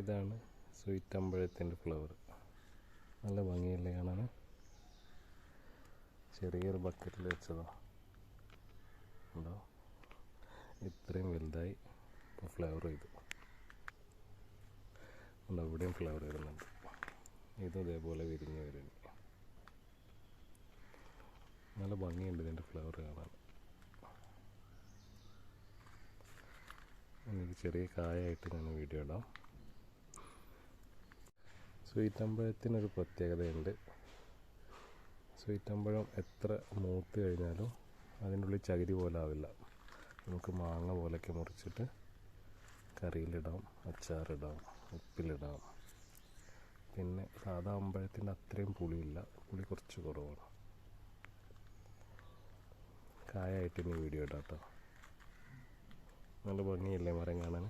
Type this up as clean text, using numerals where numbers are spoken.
ഇതാണ് sweet അമ്പഴത്തിൻ്റെ flower. നല്ല ഭംഗിയല്ലേ കാണാൻ. ചെറിയൊരു ബക്കറ്റിൽ വെച്ചതോ ഉണ്ടോ, ഇത്രയും വലുതായി ഇപ്പോൾ ഫ്ലവർ ചെയ്തു ഉണ്ടോ. ഇവിടെയും ഫ്ലവർ വരുന്നുണ്ട്. ഇതും ഇതേപോലെ വിരിഞ്ഞ് വരുന്നു. നല്ല ഭംഗിയുണ്ട് ഇതിൻ്റെ ഫ്ലവർ കാണാൻ. എനിക്ക് ചെറിയ കായായിട്ട് ഞാൻ വീഡിയോ ഇടാം. സ്വീറ്റ് അമ്പഴത്തിനൊരു പ്രത്യേകതയുണ്ട്. സ്വീറ്റ് അമ്പഴം എത്ര മൂത്ത് കഴിഞ്ഞാലും അതിൻ്റെ ഉള്ളിൽ ചകിരി പോലെ ആവില്ല. നമുക്ക് മാങ്ങ പോലെയൊക്കെ മുറിച്ചിട്ട് കറിയിലിടാം, അച്ചാറിടാം, ഉപ്പിലിടാം. പിന്നെ സാധാ അമ്പഴത്തിൻ്റെ അത്രയും പുളിയില്ല, പുളി കുറച്ച് കുറവാണ്. കായായിട്ട് ഇനി വീഡിയോ ഇടാം കേട്ടോ. നല്ല ഭംഗിയല്ലേ മരം കാണാൻ.